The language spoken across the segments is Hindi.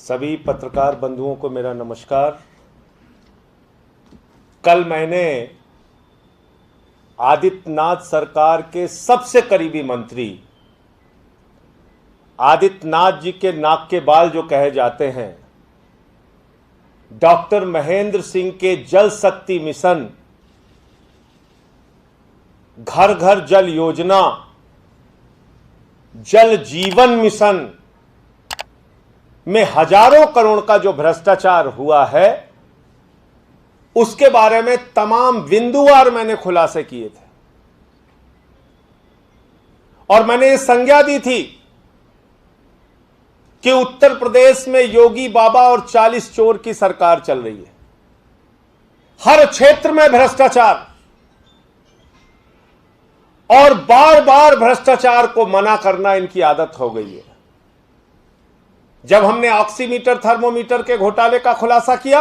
सभी पत्रकार बंधुओं को मेरा नमस्कार। कल मैंने आदित्यनाथ सरकार के सबसे करीबी मंत्री आदित्यनाथ जी के नाक के बाल जो कहे जाते हैं, डॉक्टर महेंद्र सिंह के जल शक्ति मिशन, घर घर जल योजना, जल जीवन मिशन में हजारों करोड़ का जो भ्रष्टाचार हुआ है, उसके बारे में तमाम बिंदुवार मैंने खुलासे किए थे और मैंने ये संज्ञा दी थी कि उत्तर प्रदेश में योगी बाबा और 40 चोर की सरकार चल रही है। हर क्षेत्र में भ्रष्टाचार और बार बार भ्रष्टाचार को मना करना इनकी आदत हो गई है। जब हमने ऑक्सीमीटर थर्मोमीटर के घोटाले का खुलासा किया,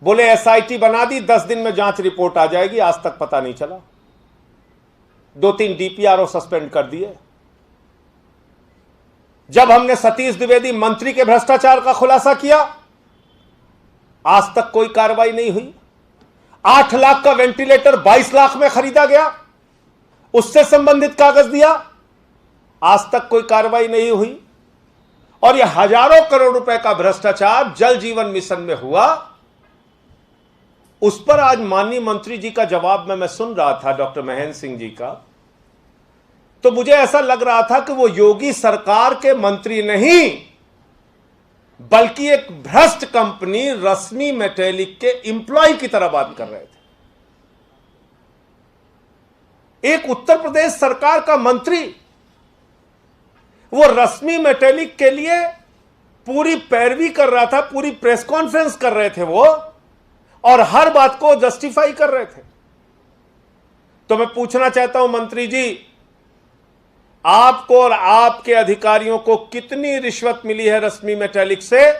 बोले एसआईटी बना दी, 10 दिन में जांच रिपोर्ट आ जाएगी। आज तक पता नहीं चला। 2-3 डीपीआरओ सस्पेंड कर दिए। जब हमने सतीश द्विवेदी मंत्री के भ्रष्टाचार का खुलासा किया, आज तक कोई कार्रवाई नहीं हुई। 8 लाख का वेंटिलेटर 22 लाख में खरीदा गया, उससे संबंधित कागज दिया, आज तक कोई कार्रवाई नहीं हुई। और यह हजारों करोड़ रुपए का भ्रष्टाचार जल जीवन मिशन में हुआ, उस पर आज माननीय मंत्री जी का जवाब में मैं सुन रहा था, डॉक्टर महेंद्र सिंह जी का, तो मुझे ऐसा लग रहा था कि वो योगी सरकार के मंत्री नहीं, बल्कि एक भ्रष्ट कंपनी रश्मि मेटेलिक के एम्प्लॉय की तरह बात कर रहे थे। एक उत्तर प्रदेश सरकार का मंत्री वो रश्मि मेटेलिक के लिए पूरी पैरवी कर रहा था, पूरी प्रेस कॉन्फ्रेंस कर रहे थे वो, और हर बात को जस्टिफाई कर रहे थे। तो मैं पूछना चाहता हूं मंत्री जी, आपको और आपके अधिकारियों को कितनी रिश्वत मिली है रश्मि मेटेलिक से,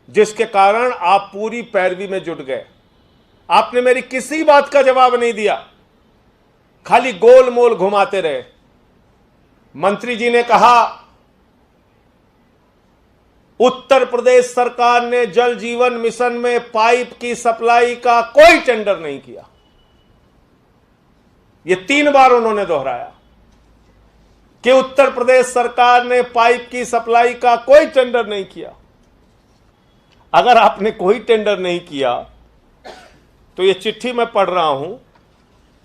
जिसके कारण आप पूरी पैरवी में जुट गए? आपने मेरी किसी बात का जवाब नहीं दिया, खाली गोल मोल घुमाते रहे। मंत्री जी ने कहा उत्तर प्रदेश सरकार ने जल जीवन मिशन में पाइप की सप्लाई का कोई टेंडर नहीं किया। यह 3 बार उन्होंने दोहराया कि उत्तर प्रदेश सरकार ने पाइप की सप्लाई का कोई टेंडर नहीं किया। अगर आपने कोई टेंडर नहीं किया तो यह चिट्ठी मैं पढ़ रहा हूं,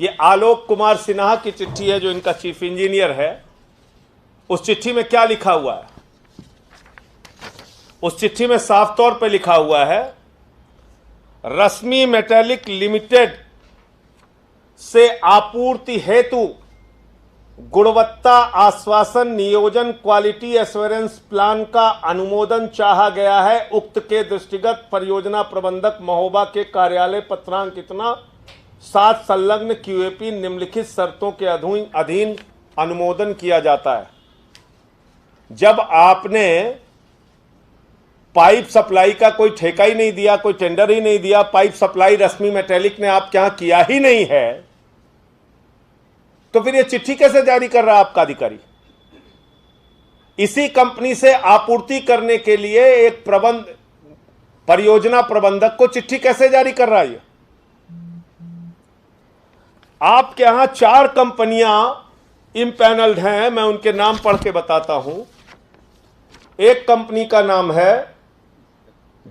यह आलोक कुमार सिन्हा की चिट्ठी है, जो इनका चीफ इंजीनियर है। उस चिट्ठी में क्या लिखा हुआ है? उस चिट्ठी में साफ तौर पर लिखा हुआ है, रश्मि मेटेलिक लिमिटेड से आपूर्ति हेतु गुणवत्ता आश्वासन नियोजन क्वालिटी एश्योरेंस प्लान का अनुमोदन चाहा गया है। उक्त के दृष्टिगत परियोजना प्रबंधक महोबा के कार्यालय पत्रांक इतना 7 संलग्न क्यूएपी निम्नलिखित शर्तों के अधीन अनुमोदन किया जाता है। जब आपने पाइप सप्लाई का कोई ठेका ही नहीं दिया, कोई टेंडर ही नहीं दिया, पाइप सप्लाई रश्मि मेटेलिक ने आपके यहां किया ही नहीं है, तो फिर यह चिट्ठी कैसे जारी कर रहा है आपका अधिकारी? इसी कंपनी से आपूर्ति करने के लिए एक परियोजना प्रबंधक को चिट्ठी कैसे जारी कर रहा है? आपके यहां 4 कंपनियां इम्पैनल्ड हैं, मैं उनके नाम पढ़ के बताता हूं। एक कंपनी का नाम है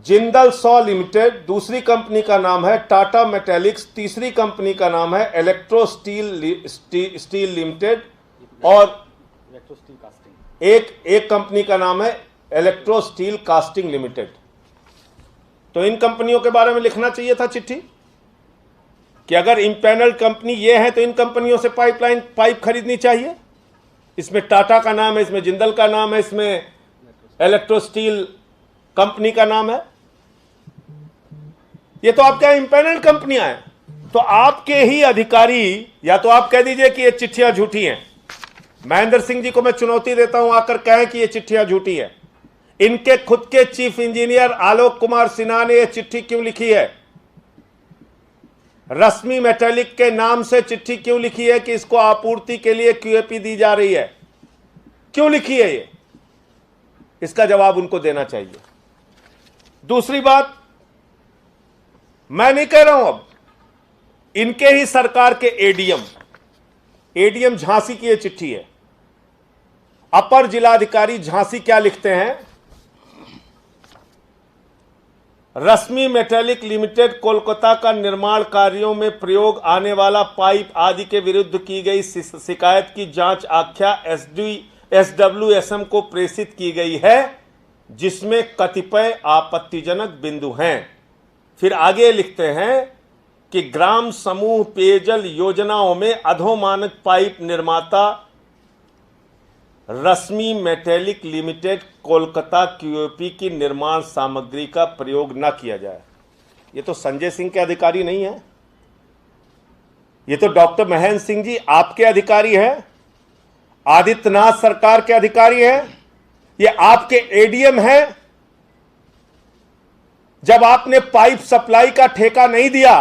जिंदल सॉ लिमिटेड, दूसरी कंपनी का नाम है टाटा मेटेलिक्स, तीसरी कंपनी का नाम है इलेक्ट्रो स्टील लिमिटेड, और एक कंपनी का नाम है इलेक्ट्रो स्टील कास्टिंग लिमिटेड। तो इन कंपनियों के बारे में लिखना चाहिए था चिट्ठी कि अगर इम्पैनल्ड कंपनी ये है तो इन कंपनियों से पाइप खरीदनी चाहिए। इसमें टाटा का नाम है, इसमें जिंदल का नाम है, इसमें इलेक्ट्रो स्टील कंपनी का नाम है। ये तो आपके इम्पैनल्ड कंपनियां हैं। तो आपके ही अधिकारी, या तो आप कह दीजिए कि ये चिट्ठियां झूठी हैं। महेंद्र सिंह जी को मैं चुनौती देता हूं, आकर कहें कि ये चिट्ठियां झूठी हैं। इनके खुद के चीफ इंजीनियर आलोक कुमार सिन्हा ने यह चिट्ठी क्यों लिखी है? रश्मि मेटेलिक के नाम से चिट्ठी क्यों लिखी है कि इसको आपूर्ति के लिए क्यूएपी दी जा रही है? क्यों लिखी है ये? इसका जवाब उनको देना चाहिए। दूसरी बात, मैं नहीं कह रहा हूं, अब इनके ही सरकार के एडीएम झांसी की यह चिट्ठी है। अपर जिलाधिकारी झांसी क्या लिखते हैं? रश्मि मेटैलिक लिमिटेड कोलकाता का निर्माण कार्यों में प्रयोग आने वाला पाइप आदि के विरुद्ध की गई शिकायत की जांच आख्या SWSM को प्रेषित की गई है, जिसमें कतिपय आपत्तिजनक बिंदु हैं। फिर आगे लिखते हैं कि ग्राम समूह पेयजल योजनाओं में अधोमानक पाइप निर्माता रश्मि मेटैलिक लिमिटेड कोलकाता QAP की निर्माण सामग्री का प्रयोग न किया जाए। ये तो संजय सिंह के अधिकारी नहीं है, ये तो डॉक्टर महेंद्र सिंह जी आपके अधिकारी हैं, आदित्यनाथ सरकार के अधिकारी हैं, ये आपके एडीएम हैं। जब आपने पाइप सप्लाई का ठेका नहीं दिया,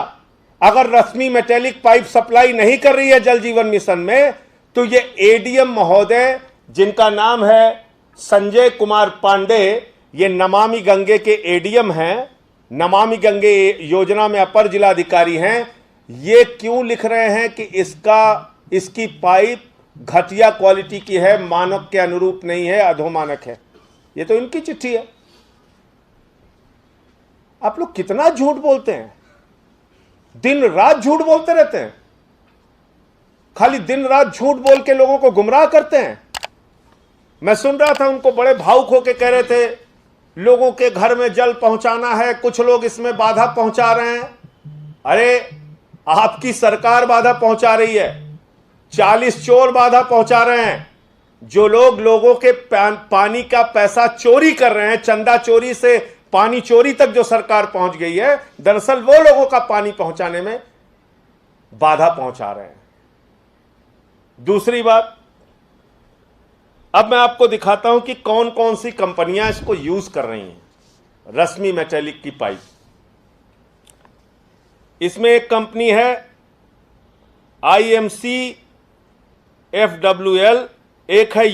अगर रश्मि मेटैलिक पाइप सप्लाई नहीं कर रही है जल जीवन मिशन में, तो ये एडीएम महोदय जिनका नाम है संजय कुमार पांडे, ये नमामि गंगे के एडीएम हैं, नमामि गंगे योजना में अपर जिलाधिकारी हैं, ये क्यों लिख रहे हैं कि इसकी पाइप घटिया क्वालिटी की है, मानक के अनुरूप नहीं है, अधोमानक है? ये तो इनकी चिट्ठी है। आप लोग कितना झूठ बोलते हैं, दिन रात झूठ बोलते रहते हैं, खाली दिन रात झूठ बोल के लोगों को गुमराह करते हैं। मैं सुन रहा था, उनको बड़े भावुक होकर कह रहे थे लोगों के घर में जल पहुंचाना है, कुछ लोग इसमें बाधा पहुंचा रहे हैं। अरे आपकी सरकार बाधा पहुंचा रही है, 40 चोर बाधा पहुंचा रहे हैं। जो लोग लोगों के पानी का पैसा चोरी कर रहे हैं, चंदा चोरी से पानी चोरी तक जो सरकार पहुंच गई है, दरअसल वो लोगों का पानी पहुंचाने में बाधा पहुंचा रहे हैं। दूसरी बात, अब मैं आपको दिखाता हूं कि कौन कौन सी कंपनियां इसको यूज कर रही हैं, रश्मि मेटैलिक की पाइप। इसमें एक कंपनी है IMC FWL, एक है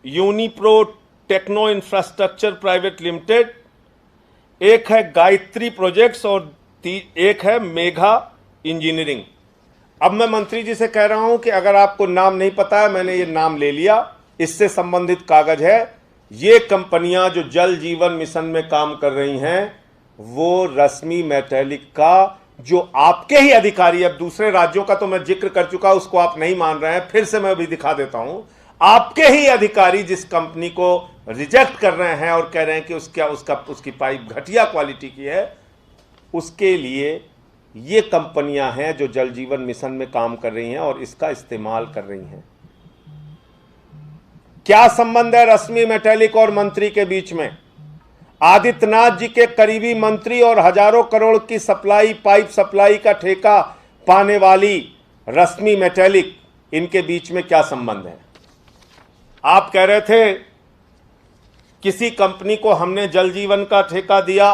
Unipro techno infrastructure private limited, एक है गायत्री प्रोजेक्ट्स और एक है मेघा इंजीनियरिंग। अब मैं मंत्री जी से कह रहा हूं कि अगर आपको नाम नहीं पता है, मैंने ये नाम ले लिया, इससे संबंधित कागज है। ये कंपनियां जो जल जीवन मिशन में काम कर रही हैं, वो रश्मि मेटैलिक का जो आपके ही अधिकारी, अब दूसरे राज्यों का तो मैं जिक्र कर चुका, उसको आप नहीं मान रहे हैं, फिर से मैं भी दिखा देता हूं। आपके ही अधिकारी जिस कंपनी को रिजेक्ट कर रहे हैं और कह रहे हैं कि उसकी पाइप घटिया क्वालिटी की है, उसके लिए ये कंपनियां हैं जो जल जीवन मिशन में काम कर रही हैं और इसका इस्तेमाल कर रही हैं। क्या संबंध है रश्मि मेटैलिक और मंत्री के बीच में? आदित्यनाथ जी के करीबी मंत्री और हजारों करोड़ की पाइप सप्लाई का ठेका पाने वाली रश्मि मेटैलिक, इनके बीच में क्या संबंध है? आप कह रहे थे किसी कंपनी को हमने जल जीवन का ठेका दिया,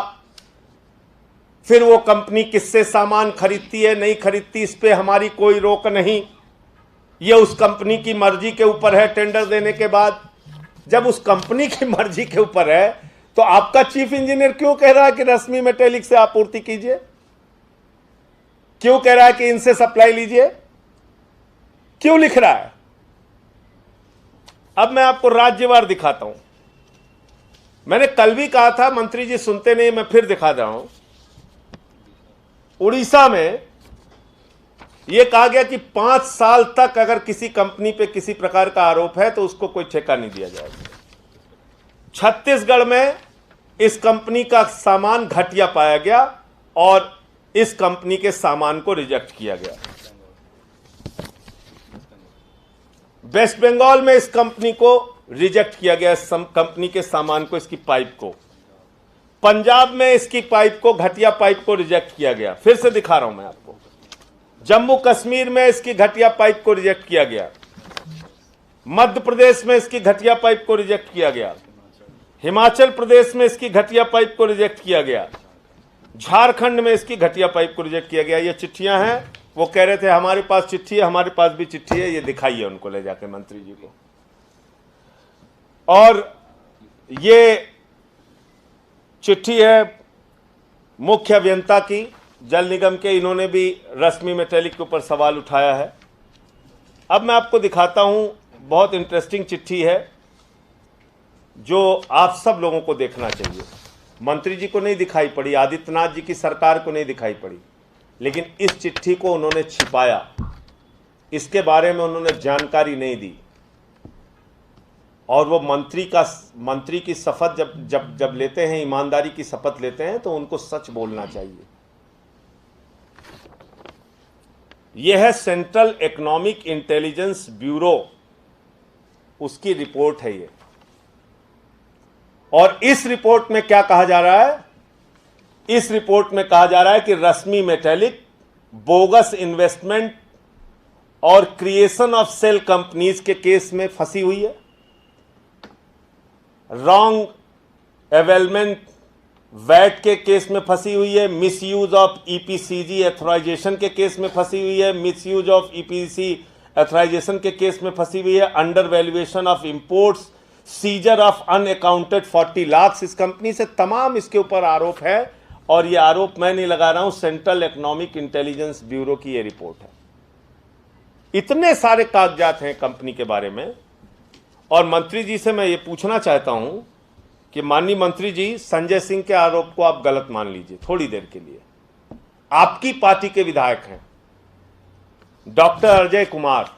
फिर वो कंपनी किससे सामान खरीदती है नहीं खरीदती, इस पे हमारी कोई रोक नहीं, ये उस कंपनी की मर्जी के ऊपर है। टेंडर देने के बाद जब उस कंपनी की मर्जी के ऊपर है, तो आपका चीफ इंजीनियर क्यों कह रहा है कि रश्मि मेटैलिक से आपूर्ति कीजिए? क्यों कह रहा है कि इनसे सप्लाई लीजिए? क्यों लिख रहा है? अब मैं आपको राज्यवार दिखाता हूं। मैंने कल भी कहा था, मंत्री जी सुनते नहीं, मैं फिर दिखा रहा हूं। उड़ीसा में यह कहा गया कि 5 साल तक अगर किसी कंपनी पे किसी प्रकार का आरोप है तो उसको कोई ठेका नहीं दिया जाएगा। छत्तीसगढ़ में इस कंपनी का सामान घटिया पाया गया और इस कंपनी के सामान को रिजेक्ट किया गया। वेस्ट बंगाल में इस कंपनी को रिजेक्ट किया गया, इस कंपनी के सामान को, इसकी पाइप को। पंजाब में इसकी पाइप को, घटिया पाइप को रिजेक्ट किया गया। फिर से दिखा रहा हूं मैं आपको। जम्मू कश्मीर में इसकी घटिया पाइप को रिजेक्ट किया गया। मध्य प्रदेश में इसकी घटिया पाइप को रिजेक्ट किया गया। हिमाचल प्रदेश में इसकी घटिया पाइप को रिजेक्ट किया गया। झारखंड में इसकी घटिया पाइप को रिजेक्ट किया गया। ये चिट्ठियां हैं। वो कह रहे थे हमारे पास चिट्ठी है, हमारे पास भी चिट्ठी है, ये दिखाइए उनको ले जाके मंत्री जी को। और ये चिट्ठी है मुख्य अभियंता की जल निगम के, इन्होंने भी रश्मि मेटेलिक के ऊपर सवाल उठाया है। अब मैं आपको दिखाता हूं, बहुत इंटरेस्टिंग चिट्ठी है जो आप सब लोगों को देखना चाहिए। मंत्री जी को नहीं दिखाई पड़ी, आदित्यनाथ जी की सरकार को नहीं दिखाई पड़ी, लेकिन इस चिट्ठी को उन्होंने छिपाया, इसके बारे में उन्होंने जानकारी नहीं दी। और वो मंत्री की शपथ जब लेते हैं, ईमानदारी की शपथ लेते हैं, तो उनको सच बोलना चाहिए। यह है सेंट्रल इकोनॉमिक इंटेलिजेंस ब्यूरो, उसकी रिपोर्ट है ये। और इस रिपोर्ट में क्या कहा जा रहा है? इस रिपोर्ट में कहा जा रहा है कि रश्मि मेटेलिक बोगस इन्वेस्टमेंट और क्रिएशन ऑफ सेल कंपनीज के केस में फंसी हुई है, रॉन्ग एवेलमेंट वैट के केस में फंसी हुई है, मिसयूज ऑफ ईपीसीजी एथोराइजेशन के केस में फंसी हुई है, मिसयूज ऑफ ईपीसी एथोराइजेशन के केस में फंसी हुई है, under valuation of imports, scissor of unaccounted 40 lakh इस कंपनी से, तमाम इसके ऊपर आरोप है। और ये आरोप मैं नहीं लगा रहा हूं, सेंट्रल इकोनॉमिक इंटेलिजेंस ब्यूरो की ये रिपोर्ट है। इतने सारे कागजात हैं कंपनी के बारे में। और मंत्री जी से मैं ये पूछना चाहता हूं कि माननीय मंत्री जी, संजय सिंह के आरोप को आप गलत मान लीजिए थोड़ी देर के लिए। आपकी पार्टी के विधायक हैं डॉक्टर अजय कुमार,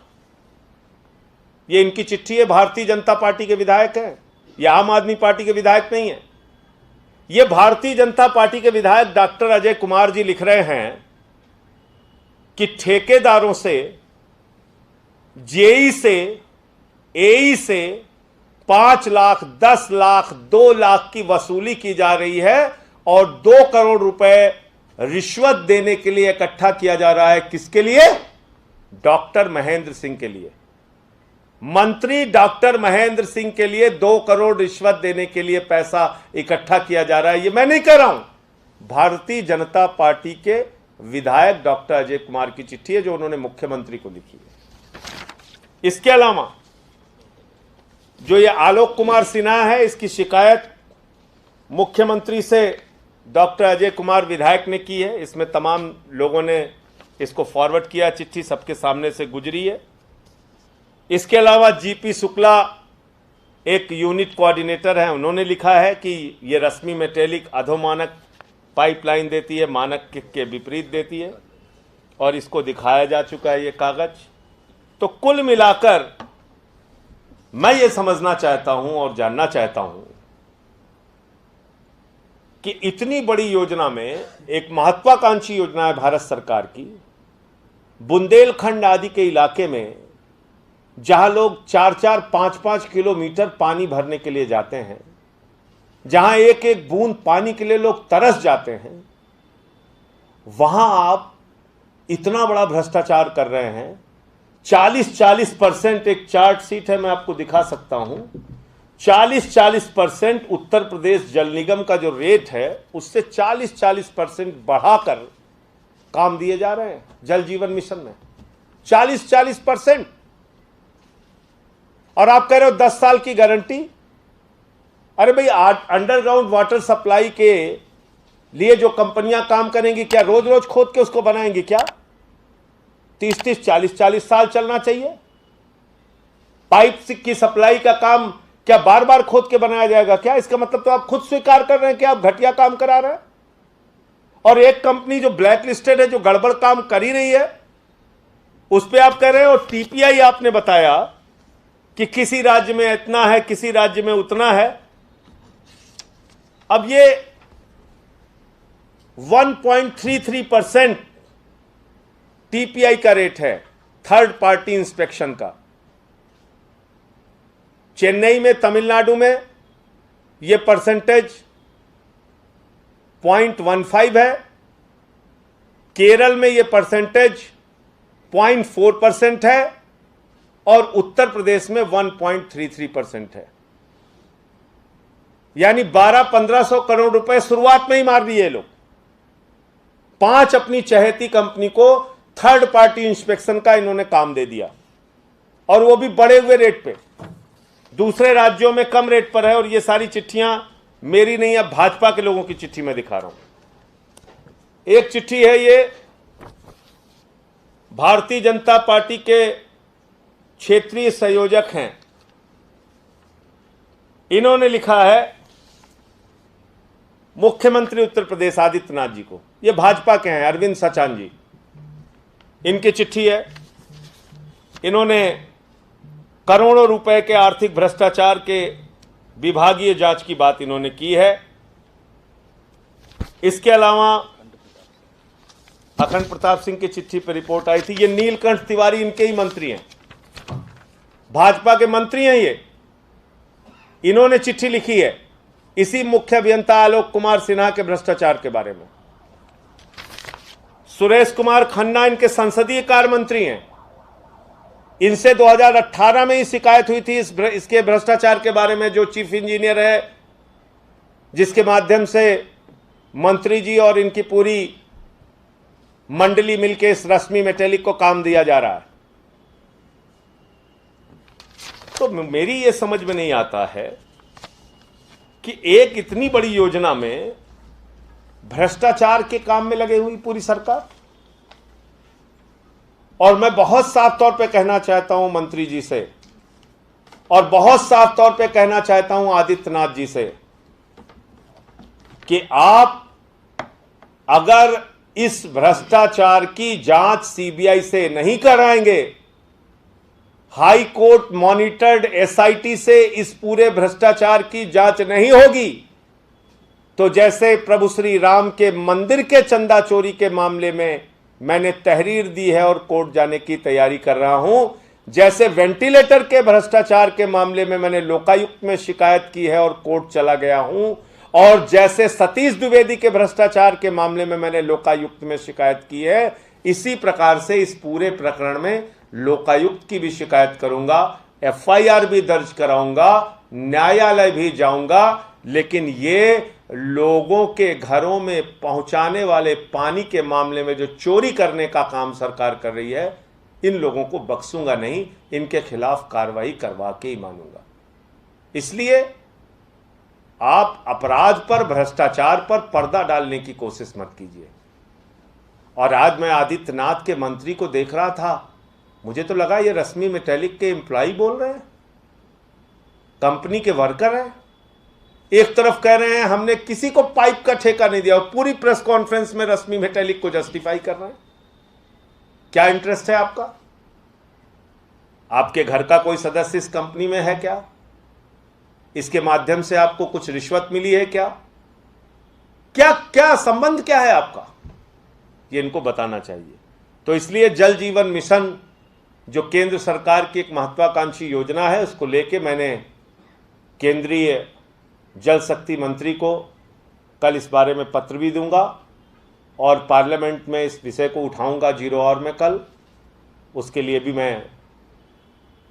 ये इनकी चिट्ठी है, भारतीय जनता पार्टी के विधायक हैं, ये आम आदमी पार्टी के विधायक नहीं है। ये भारतीय जनता पार्टी के विधायक डॉक्टर अजय कुमार जी लिख रहे हैं कि ठेकेदारों से, जेई से, एई से 5 लाख, 10 लाख, 2 लाख की वसूली की जा रही है और 2 करोड़ रुपए रिश्वत देने के लिए इकट्ठा किया जा रहा है। किसके लिए? डॉक्टर महेंद्र सिंह के लिए। मंत्री डॉक्टर महेंद्र सिंह के लिए 2 करोड़ रिश्वत देने के लिए पैसा इकट्ठा किया जा रहा है। ये मैं नहीं कह रहा हूं, भारतीय जनता पार्टी के विधायक डॉक्टर अजय कुमार की चिट्ठी है जो उन्होंने मुख्यमंत्री को लिखी है। इसके अलावा जो ये आलोक कुमार सिन्हा है, इसकी शिकायत मुख्यमंत्री से डॉक्टर अजय कुमार विधायक ने की है। इसमें तमाम लोगों ने इसको फॉरवर्ड किया, चिट्ठी सबके सामने से गुजरी है। इसके अलावा जीपी शुक्ला एक यूनिट कोऑर्डिनेटर हैं, उन्होंने लिखा है कि ये रश्मि मेटेलिक अधोमानक पाइपलाइन देती है, मानक के विपरीत देती है, और इसको दिखाया जा चुका है ये कागज। तो कुल मिलाकर मैं ये समझना चाहता हूं और जानना चाहता हूं कि इतनी बड़ी योजना में, एक महत्वाकांक्षी योजना है भारत सरकार की, बुंदेलखंड आदि के इलाके में जहां लोग 4-4, 5-5 किलोमीटर पानी भरने के लिए जाते हैं, जहां एक एक बूंद पानी के लिए लोग तरस जाते हैं, वहां आप इतना बड़ा भ्रष्टाचार कर रहे हैं। 40% एक चार्ट शीट है, मैं आपको दिखा सकता हूं, 40% उत्तर प्रदेश जल निगम का जो रेट है उससे 40% बढ़ाकर काम दिए जा रहे हैं जल जीवन मिशन में, 40%। और आप कह रहे हो 10 साल की गारंटी। अरे भाई, अंडरग्राउंड वाटर सप्लाई के लिए जो कंपनियां काम करेंगी, क्या रोज रोज खोद के उसको बनाएंगी? क्या 30-30, 40-40 साल चलना चाहिए? पाइप की सप्लाई का काम क्या बार बार खोद के बनाया जाएगा क्या? इसका मतलब तो आप खुद स्वीकार कर रहे हैं कि आप घटिया काम करा रहे हैं। और एक कंपनी जो ब्लैक लिस्टेड है, जो गड़बड़ काम कर ही रही है, उस पर आप कह रहे हैं। और टीपीआई आपने बताया कि किसी राज्य में इतना है, किसी राज्य में उतना है। अब ये 1.33% टीपीआई का रेट है थर्ड पार्टी इंस्पेक्शन का। चेन्नई में, तमिलनाडु में ये परसेंटेज 0.15 है, केरल में ये परसेंटेज 0.4% है, और उत्तर प्रदेश में 1.33% है। यानी 1200-1500 करोड़ रुपए शुरुआत में ही मार दिए लोग। 5 अपनी चहेती कंपनी को थर्ड पार्टी इंस्पेक्शन का इन्होंने काम दे दिया, और वो भी बढ़े हुए रेट पे। दूसरे राज्यों में कम रेट पर है। और ये सारी चिट्ठियां मेरी नहीं, अब भाजपा के लोगों की चिट्ठी मैं दिखा रहा हूं। एक चिट्ठी है, ये भारतीय जनता पार्टी के क्षेत्रीय संयोजक हैं, इन्होंने लिखा है मुख्यमंत्री उत्तर प्रदेश आदित्यनाथ जी को। ये भाजपा के हैं, अरविंद सचान जी, इनकी चिट्ठी है। इन्होंने करोड़ों रुपए के आर्थिक भ्रष्टाचार के विभागीय जांच की बात इन्होंने की है। इसके अलावा अखंड प्रताप सिंह की चिट्ठी पर रिपोर्ट आई थी। ये नीलकंठ तिवारी इनके ही मंत्री हैं, भाजपा के मंत्री हैं ये। इन्होंने चिट्ठी लिखी है इसी मुख्य अभियंता आलोक कुमार सिन्हा के भ्रष्टाचार के बारे में। सुरेश कुमार खन्ना इनके संसदीय कार्य मंत्री हैं। इनसे 2018 में ही शिकायत हुई थी इसके भ्रष्टाचार के बारे में, जो चीफ इंजीनियर है, जिसके माध्यम से मंत्री जी और इनकी पूरी मंडली मिलकर इस रश्मि मेटेलिक को काम दिया जा रहा है। तो मेरी ये समझ में नहीं आता है कि एक इतनी बड़ी योजना में भ्रष्टाचार के काम में लगे हुई पूरी सरकार। और मैं बहुत साफ तौर पे कहना चाहता हूं मंत्री जी से, और बहुत साफ तौर पे कहना चाहता हूं आदित्यनाथ जी से, कि आप अगर इस भ्रष्टाचार की जांच सीबीआई से नहीं कराएंगे, हाई कोर्ट मॉनिटर्ड एसआईटी से इस पूरे भ्रष्टाचार की जांच नहीं होगी, तो जैसे प्रभु श्री राम के मंदिर के चंदा चोरी के मामले में मैंने तहरीर दी है और कोर्ट जाने की तैयारी कर रहा हूं, जैसे वेंटिलेटर के भ्रष्टाचार के मामले में मैंने लोकायुक्त में शिकायत की है और कोर्ट चला गया हूं, और जैसे सतीश द्विवेदी के भ्रष्टाचार के मामले में मैंने लोकायुक्त में शिकायत की है, इसी प्रकार से इस पूरे प्रकरण में लोकायुक्त की भी शिकायत करूंगा, एफआईआर भी दर्ज कराऊंगा, न्यायालय भी जाऊंगा। लेकिन ये लोगों के घरों में पहुंचाने वाले पानी के मामले में जो चोरी करने का काम सरकार कर रही है, इन लोगों को बख्शूंगा नहीं, इनके खिलाफ कार्रवाई करवा के ही मानूंगा। इसलिए आप अपराध पर, भ्रष्टाचार पर पर्दा डालने की कोशिश मत कीजिए। और आज मैं आदित्यनाथ के मंत्री को देख रहा था, मुझे तो लगा ये रश्मि मेटेलिक के एम्प्लॉय बोल रहे हैं, कंपनी के वर्कर हैं। एक तरफ कह रहे हैं हमने किसी को पाइप का ठेका नहीं दिया, और पूरी प्रेस कॉन्फ्रेंस में रश्मि मेटेलिक को जस्टिफाई कर रहे हैं। क्या इंटरेस्ट है आपका? आपके घर का कोई सदस्य इस कंपनी में है क्या? इसके माध्यम से आपको कुछ रिश्वत मिली है क्या? क्या क्या संबंध क्या है आपका? ये इनको बताना चाहिए। तो इसलिए जल जीवन मिशन जो केंद्र सरकार की एक महत्वाकांक्षी योजना है, उसको लेके मैंने केंद्रीय जल शक्ति मंत्री को कल इस बारे में पत्र भी दूंगा, और पार्लियामेंट में इस विषय को उठाऊंगा 0 आवर में कल। उसके लिए भी मैं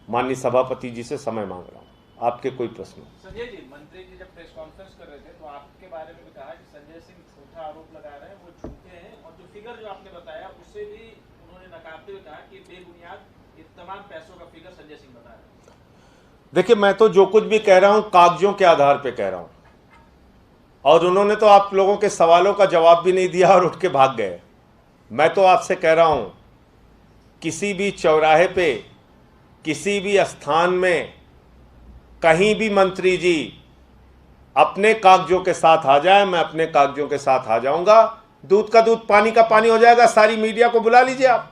माननीय सभापति जी से समय मांग रहा हूं। आपके कोई प्रश्न? संजय जी, मंत्री जी जब प्रेस कॉन्फ्रेंस कर रहे थे तो आपके बारे में भी कहा कि संजय सिंह झूठा आरोप लगा रहे हैं, वो झूठे हैं, और जो फिगर जो आपने बताया उससे भी उन्होंने नकारते हुए कहा कि बेबुनियाद ये तमाम पैसों का फिगर संजय सिंह बता रहे हैं। देखिए, मैं तो जो कुछ भी कह रहा हूं कागजों के आधार पे कह रहा हूं, और उन्होंने तो आप लोगों के सवालों का जवाब भी नहीं दिया और उठ के भाग गए। मैं तो आपसे कह रहा हूं, किसी भी चौराहे पे, किसी भी स्थान में, कहीं भी मंत्री जी अपने कागजों के साथ आ जाए, मैं अपने कागजों के साथ आ जाऊंगा। दूध का दूध, पानी का पानी हो जाएगा। सारी मीडिया को बुला लीजिए आप।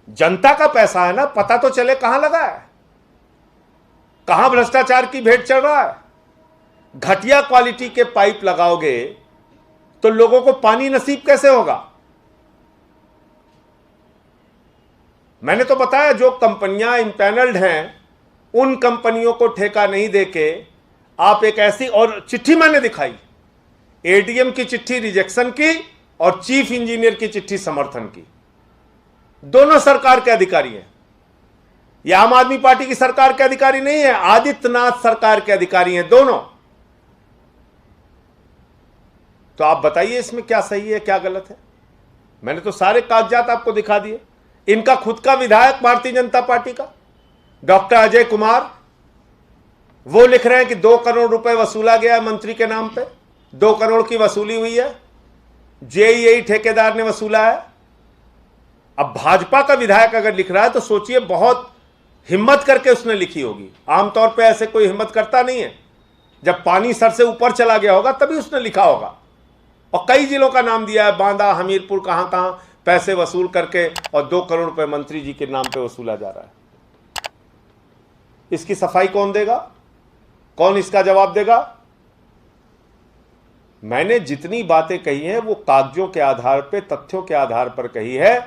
जनता का पैसा है ना, पता तो चले कहां लगा है, कहां भ्रष्टाचार की भेंट चढ़ रहा है। घटिया क्वालिटी के पाइप लगाओगे तो लोगों को पानी नसीब कैसे होगा? मैंने तो बताया, जो कंपनियां इम्पैनल्ड हैं उन कंपनियों को ठेका नहीं देके आप एक ऐसी, और चिट्ठी मैंने दिखाई, एडीएम की चिट्ठी रिजेक्शन की और चीफ इंजीनियर की चिट्ठी समर्थन की। दोनों सरकार के अधिकारी हैं। यह आम आदमी पार्टी की सरकार के अधिकारी नहीं है, आदित्यनाथ सरकार के अधिकारी हैं दोनों। तो आप बताइए इसमें क्या सही है क्या गलत है? मैंने तो सारे कागजात आपको दिखा दिए। इनका खुद का विधायक भारतीय जनता पार्टी का डॉक्टर अजय कुमार, वो लिख रहे हैं कि 2 करोड़ रुपए वसूला गया मंत्री के नाम पे, 2 करोड़ की वसूली हुई है, जेईई ठेकेदार ने वसूला है। अब भाजपा का विधायक अगर लिख रहा है तो सोचिए बहुत हिम्मत करके उसने लिखी होगी। आमतौर पे ऐसे कोई हिम्मत करता नहीं है, जब पानी सर से ऊपर चला गया होगा तभी उसने लिखा होगा। और कई जिलों का नाम दिया है, बांदा, हमीरपुर, कहां कहां पैसे वसूल करके और 2 करोड़ रुपए मंत्री जी के नाम पे वसूला जा रहा है। इसकी सफाई कौन देगा? कौन इसका जवाब देगा? मैंने जितनी बातें कही हैं वो कागजों के आधार पे, तथ्यों के आधार पर कही है।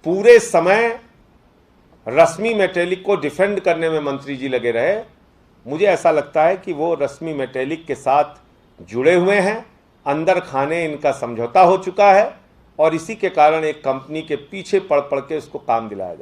पूरे समय रश्मि मेटेलिक को डिफेंड करने में मंत्री जी लगे रहे। मुझे ऐसा लगता है कि वो रश्मि मेटेलिक के साथ जुड़े हुए हैं, अंदर खाने इनका समझौता हो चुका है और इसी के कारण एक कंपनी के पीछे पड़ पड़ के उसको काम दिलाया जा रहा है।